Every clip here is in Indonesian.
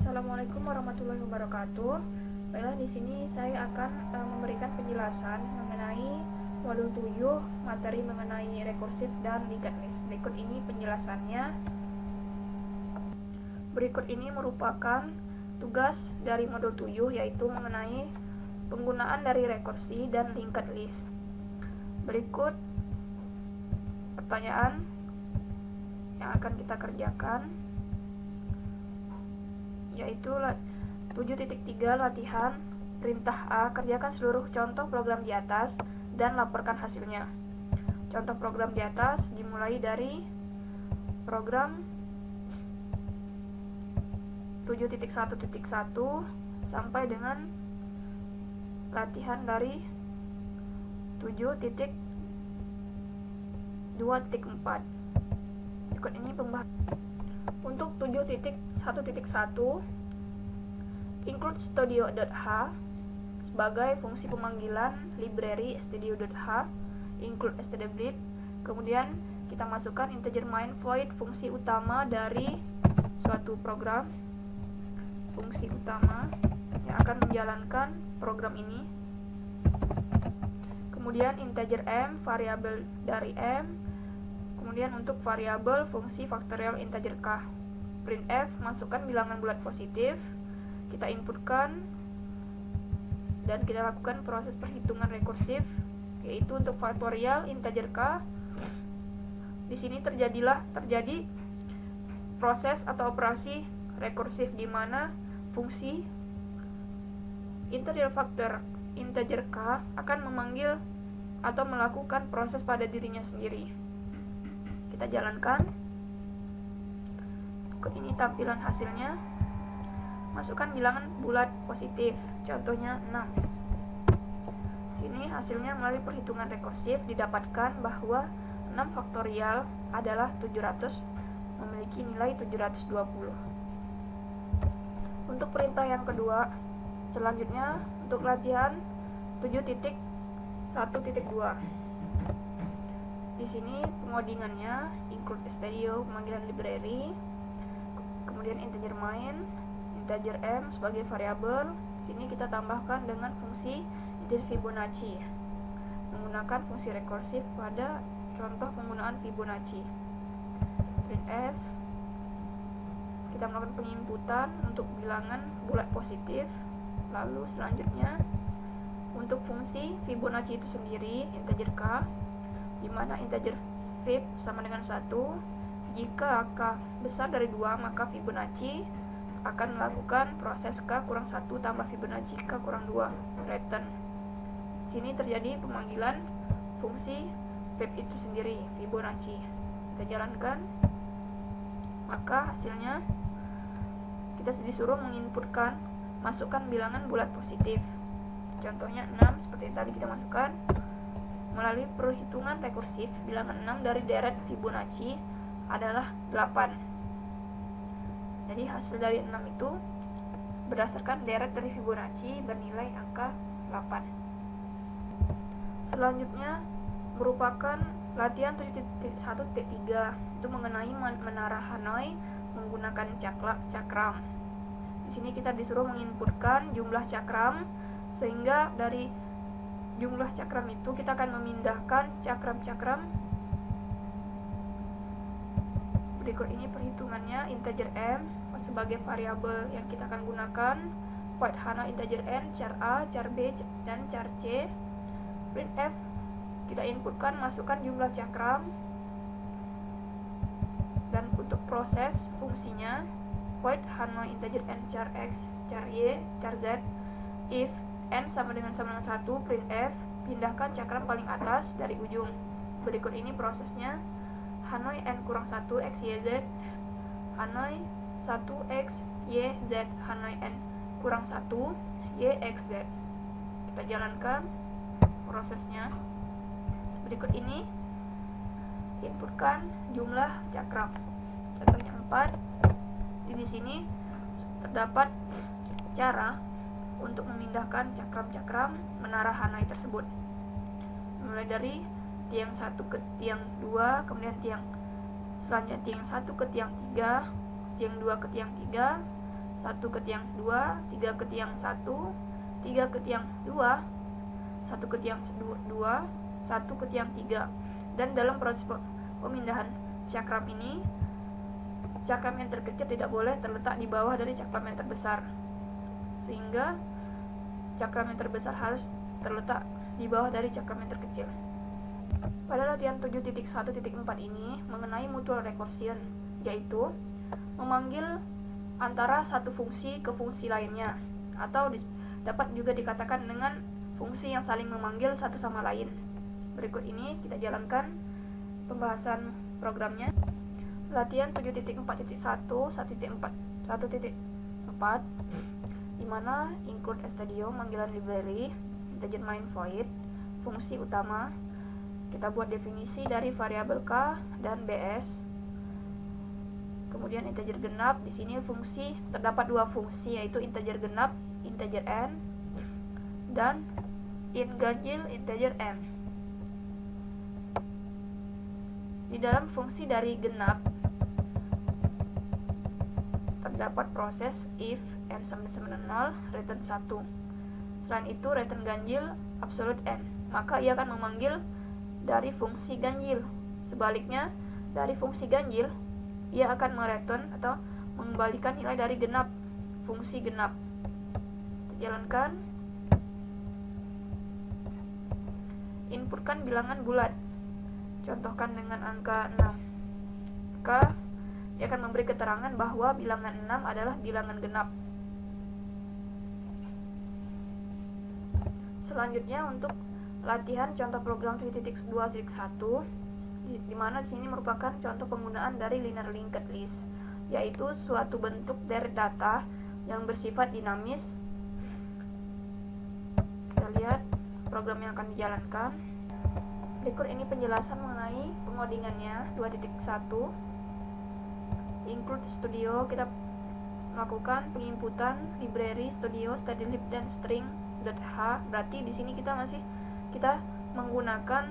Assalamualaikum warahmatullahi wabarakatuh. Baiklah, di sini saya akan memberikan penjelasan mengenai modul 7, materi mengenai rekursif dan linked list. Berikut ini penjelasannya. Berikut ini merupakan tugas dari modul 7, yaitu mengenai penggunaan dari rekursi dan linked list. Berikut pertanyaan yang akan kita kerjakan, yaitu 7.3 latihan perintah A, kerjakan seluruh contoh program di atas dan laporkan hasilnya. Contoh program di atas dimulai dari program 7.1.1 sampai dengan latihan dari 7.2.4. Berikut ini pembahasan. Untuk 7.1.1, include studio.h sebagai fungsi pemanggilan library studio.h, include stdlib. Kemudian kita masukkan integer main void, fungsi utama dari suatu program, fungsi utama yang akan menjalankan program ini. Kemudian integer m, variabel dari m. Kemudian untuk variabel fungsi faktorial integer k. Printf, masukkan bilangan bulat positif, kita inputkan dan kita lakukan proses perhitungan rekursif, yaitu untuk faktorial integer k. Di sini terjadi proses atau operasi rekursif di mana fungsi integral faktor integer k akan memanggil atau melakukan proses pada dirinya sendiri. Kita jalankan. Ini tampilan hasilnya. Masukkan bilangan bulat positif, contohnya 6. Ini hasilnya melalui perhitungan rekursif didapatkan bahwa 6 faktorial adalah 700, memiliki nilai 720. Untuk perintah yang kedua, selanjutnya untuk latihan 7.1.2. Di sini pengodingannya include studio, pemanggilan library, kemudian integer main, integer m sebagai variabel. Sini kita tambahkan dengan fungsi integer Fibonacci menggunakan fungsi rekursif pada contoh penggunaan Fibonacci. Printf, kita melakukan penginputan untuk bilangan bulat positif. Lalu selanjutnya untuk fungsi Fibonacci itu sendiri, integer k, di mana integer Fib sama dengan 1. Jika k besar dari 2, maka Fibonacci akan melakukan proses k kurang 1 tambah Fibonacci k kurang 2, return. Sini terjadi pemanggilan fungsi Fib itu sendiri, Fibonacci. Kita jalankan, maka hasilnya kita disuruh menginputkan, masukkan bilangan bulat positif. Contohnya 6, seperti tadi kita masukkan. Melalui perhitungan rekursif, bilangan 6 dari deret Fibonacci adalah 8. Jadi hasil dari 6 itu berdasarkan deret dari Fibonacci bernilai angka 8. Selanjutnya merupakan latihan 7.1.3, itu mengenai menara Hanoi menggunakan cakram. Di sini kita disuruh menginputkan jumlah cakram, sehingga dari jumlah cakram itu kita akan memindahkan cakram-cakram. Berikut ini perhitungannya. Integer m sebagai variabel yang kita akan gunakan, void Hanoi integer n, char a, char b, dan char c. Printf, kita inputkan, masukkan jumlah cakram, dan untuk proses fungsinya void Hanoi integer n, char x, char y, char z. If n sama dengan 1, printf, pindahkan cakram paling atas dari ujung. Berikut ini prosesnya. Hanoi n kurang 1 x y z, Hanoi 1 x y z, Hanoi n kurang 1 y x z. Kita jalankan prosesnya. Berikut ini inputkan jumlah cakram, contohnya 4. Di sini terdapat cara untuk memindahkan cakram-cakram menara Hanoi tersebut, mulai dari tiang 1 ke tiang 2, kemudian selanjutnya tiang 1 ke tiang 3, tiang 2 ke tiang 3, 1 ke tiang 2, 3 ke tiang 1, 3 ke tiang 2, 1 ke tiang 2, 1 ke tiang 3. Dan dalam proses pemindahan cakram ini, cakram yang terkecil tidak boleh terletak di bawah dari cakram yang terbesar, sehingga cakram yang terbesar harus terletak di bawah dari cakram yang terkecil. Pada latihan 7.1.4 ini mengenai mutual recursion, yaitu memanggil antara satu fungsi ke fungsi lainnya, atau dapat juga dikatakan dengan fungsi yang saling memanggil satu sama lain. Berikut ini kita jalankan pembahasan programnya. Latihan 7.4.1 1.4 di mana include stdio, panggilan library, integer main void, fungsi utama. Kita buat definisi dari variabel k dan bs. Kemudian integer genap, di sini fungsi terdapat dua fungsi, yaitu integer genap, integer n, dan int ganjil, integer m. Di dalam fungsi dari genap terdapat proses if n sama-sama 0, return 1. Selain itu return ganjil absolute n, maka ia akan memanggil dari fungsi ganjil. Sebaliknya, dari fungsi ganjil ia akan mereturn atau mengembalikan nilai dari genap, fungsi genap. Kita jalankan. Inputkan bilangan bulat, contohkan dengan angka 6. Maka dia akan memberi keterangan bahwa bilangan 6 adalah bilangan genap. Selanjutnya untuk latihan contoh program 3.2.1, di mana di sini merupakan contoh penggunaan dari linear linked list, yaitu suatu bentuk dari data yang bersifat dinamis. Kita lihat program yang akan dijalankan. Berikut ini penjelasan mengenai pengodingannya 2.1. Include studio, kita melakukan penginputan library studio stdlib dan string.h. Berarti di sini kita menggunakan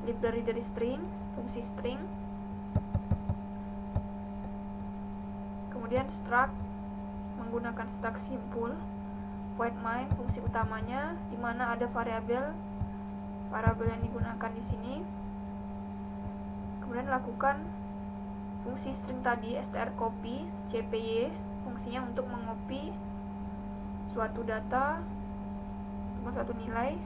library dari string, fungsi string. Kemudian struct, menggunakan struct simple. Void main, fungsi utamanya, di mana ada variabel yang digunakan di sini. Kemudian lakukan fungsi string tadi, str copy, cpy, fungsinya untuk mengopi suatu data atau suatu nilai.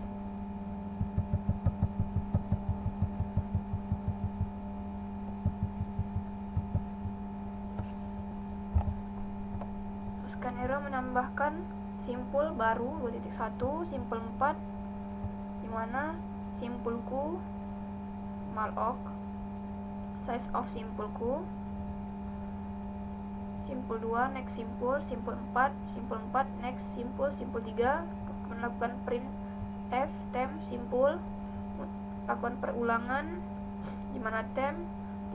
Scanero menambahkan simpul baru 2.1, simpul 4, di mana simpulku malloc, size of simpulku, simpul 2 next simpul, simpul 4 next simpul, simpul 3, melakukan print f temp simpul, lakukan perulangan di mana temp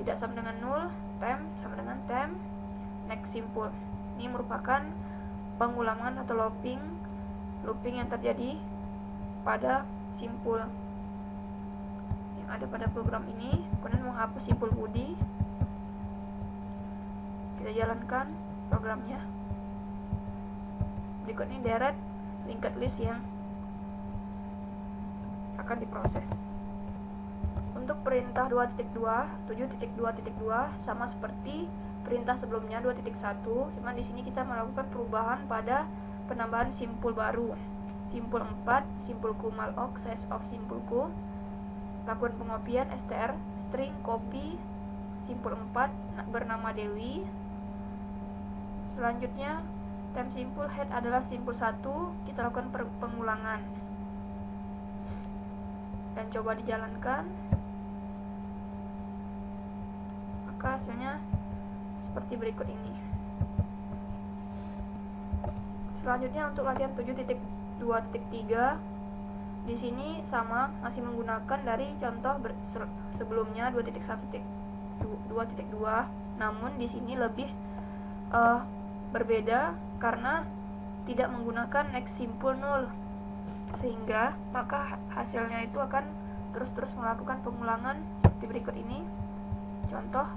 tidak sama dengan 0, temp sama dengan temp, next simpul. Ini merupakan pengulangan atau looping yang terjadi pada simpul yang ada pada program ini. Kemudian menghapus simpul body. Kita jalankan programnya. Berikut ini deret linked list yang akan diproses. Untuk perintah 2.2, 7.2.2 sama seperti perintah sebelumnya 2.1, cuma di sini kita melakukan perubahan pada penambahan simpul baru. Simpul 4, simpulku malloc, size of simpulku. Lakukan pengopian str string copy simpul 4 bernama Dewi. Selanjutnya temp simpul head adalah simpul 1, kita lakukan pengulangan dan coba dijalankan. Maka hasilnya seperti berikut ini. Selanjutnya untuk latihan 7.2.3, di sini sama, masih menggunakan dari contoh sebelumnya 2.1.2, namun di sini lebih berbeda karena tidak menggunakan next simpul 0, sehingga maka hasilnya itu akan terus melakukan pengulangan seperti berikut ini. Contoh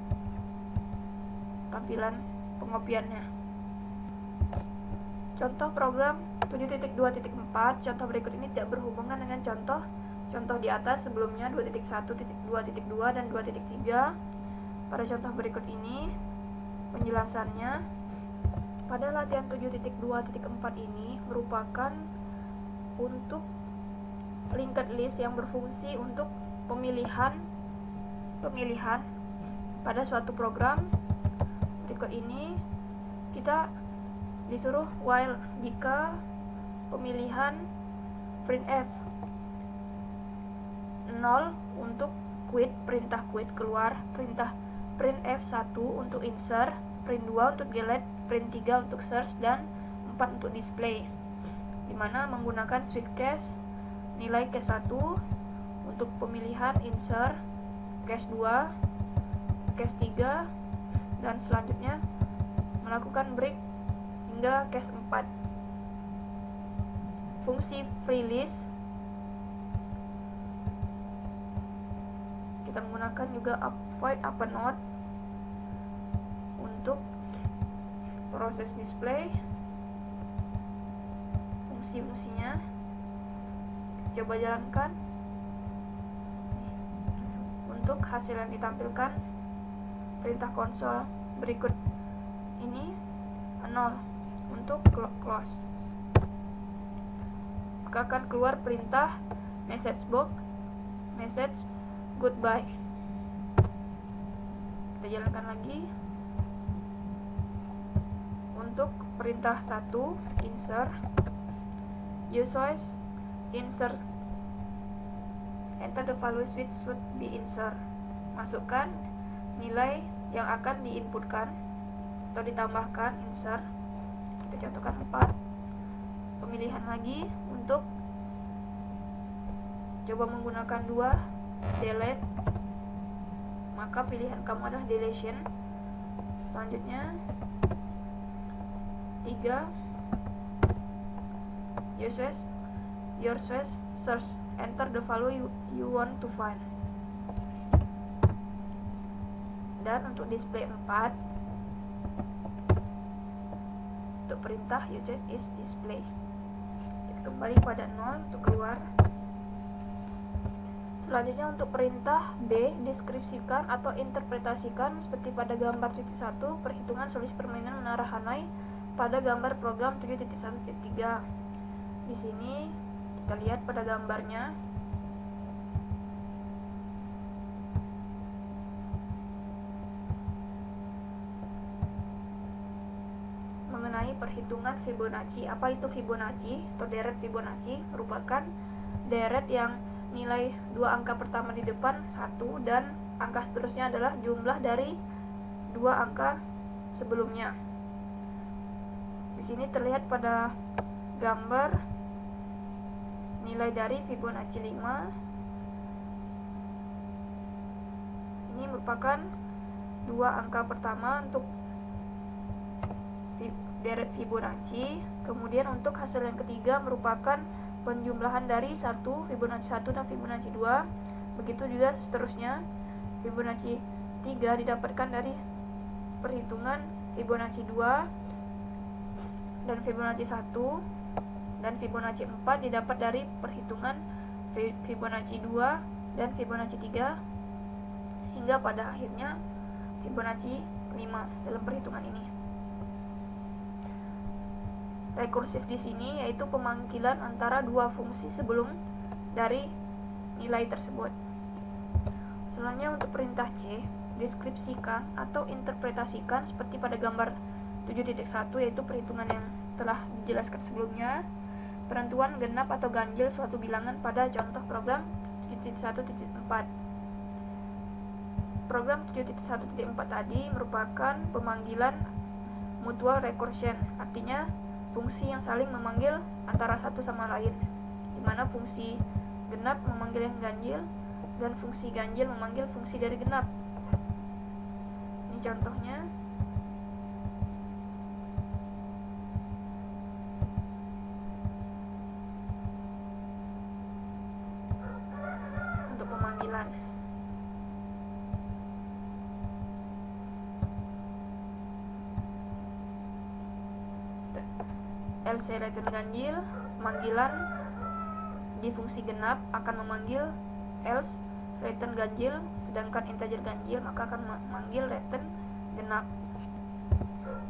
tampilan pengopiannya. Contoh program 7.2.4, contoh berikut ini tidak berhubungan dengan contoh di atas sebelumnya 2.1, 2.2, dan 2.3. Pada contoh berikut ini penjelasannya. Pada latihan 7.2.4 ini merupakan untuk linked list yang berfungsi untuk pemilihan pada suatu program. Berikut ini kita disuruh while jika pemilihan printf 0 untuk quit, perintah quit keluar, perintah printf 1 untuk insert, print 2 untuk delete, print 3 untuk search, dan 4 untuk display, dimana menggunakan switch case nilai case 1 untuk pemilihan insert, case 2, case 3, dan selanjutnya melakukan break hingga case 4. Fungsi freelist kita menggunakan juga void upper node untuk proses display. Fungsi-fungsinya coba jalankan. Untuk hasil yang ditampilkan perintah konsol berikut ini 0 untuk close, maka akan keluar perintah message box message goodbye. Kita jalankan lagi. Untuk perintah 1 insert, use choice insert, enter the values which should be insert, masukkan nilai yang akan diinputkan atau ditambahkan, insert. Kita contohkan 4. Pemilihan lagi untuk coba menggunakan 2 delete, maka pilihan kamu adalah deletion. Selanjutnya 3 your choice search, enter the value you want to find. Dan untuk display 4 untuk perintah you choose is display. Kita kembali pada 0 untuk keluar. Selanjutnya untuk perintah B, deskripsikan atau interpretasikan seperti pada gambar 1, perhitungan solusi permainan menara Hanai pada gambar program 7.1.3. Di sini kita lihat pada gambarnya mengenai perhitungan Fibonacci. Apa itu Fibonacci atau deret Fibonacci? Merupakan deret yang nilai 2 angka pertama di depan 1 dan angka seterusnya adalah jumlah dari 2 angka sebelumnya. Di sini terlihat pada gambar nilai dari Fibonacci 5. Ini merupakan 2 angka pertama untuk deret Fibonacci. Kemudian untuk hasil yang ketiga merupakan penjumlahan dari 1, Fibonacci 1 dan Fibonacci 2. Begitu juga seterusnya. Fibonacci 3 didapatkan dari perhitungan Fibonacci 2 dan Fibonacci 1, dan Fibonacci 4 didapat dari perhitungan Fibonacci 2 dan Fibonacci 3, hingga pada akhirnya Fibonacci 5 dalam perhitungan ini. Rekursif di sini yaitu pemanggilan antara 2 fungsi sebelum dari nilai tersebut. Selanjutnya untuk perintah C, deskripsikan atau interpretasikan seperti pada gambar 7.1, yaitu perhitungan yang telah dijelaskan sebelumnya. Penentuan genap atau ganjil suatu bilangan pada contoh program 7.1.4. Program 7.1.4 tadi merupakan pemanggilan mutual recursion, artinya fungsi yang saling memanggil antara satu sama lain, di mana fungsi genap memanggil yang ganjil dan fungsi ganjil memanggil fungsi dari genap. Ini contohnya. Untuk pemanggilan LC return ganjil, pemanggilan di fungsi genap akan memanggil else return ganjil, sedangkan integer ganjil maka akan memanggil return genap.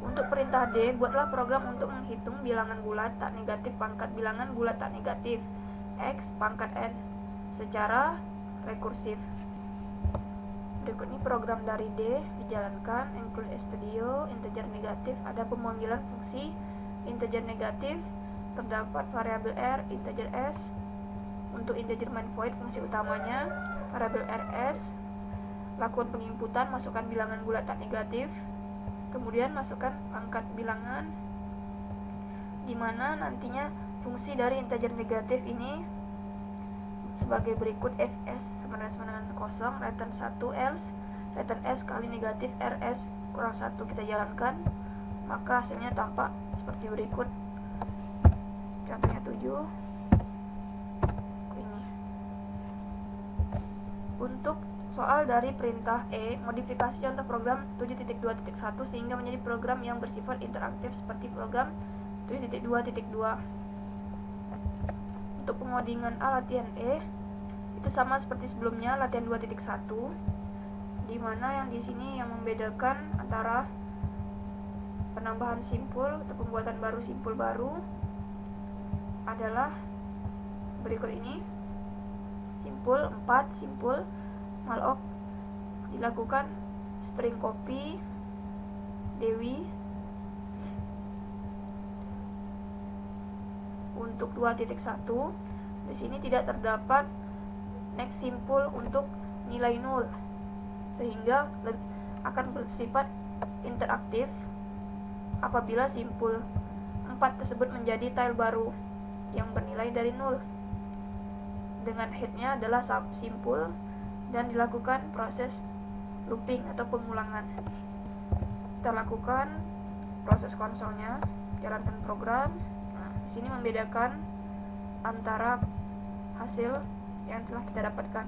Untuk perintah D, buatlah program untuk menghitung bilangan bulat tak negatif pangkat bilangan bulat tak negatif X pangkat N secara rekursif. Berikut ini program dari D dijalankan. Include studio, integer negatif, ada pemanggilan fungsi integer negatif, terdapat variabel R, integer S. Untuk integer main void fungsi utamanya variabel rs, lakukan penginputan, masukkan bilangan bulat tak negatif, kemudian masukkan pangkat bilangan, dimana nantinya fungsi dari integer negatif ini sebagai berikut. fs sama dengan kosong, return 1 else return s kali negatif rs kurang 1 kita jalankan, maka hasilnya tampak seperti berikut. Contohnya 7 ini. Untuk soal dari perintah E, modifikasi contoh program 7.2.1 sehingga menjadi program yang bersifat interaktif seperti program 7.2.2. Untuk pengodingan A latihan E itu sama seperti sebelumnya latihan 2.1, di mana yang di sini yang membedakan antara penambahan simpul atau pembuatan baru simpul baru adalah berikut ini. Simpul 4, simpul malloc dilakukan string copy Dewi. Untuk 2.1 di sini tidak terdapat next simpul untuk nilai 0 sehingga akan bersifat interaktif apabila simpul 4 tersebut menjadi tile baru yang bernilai dari 0 dengan headnya adalah subsimpul dan dilakukan proses looping atau pengulangan. Kita lakukan proses konsolnya, jalankan program. Nah, di sini membedakan antara hasil yang telah kita dapatkan.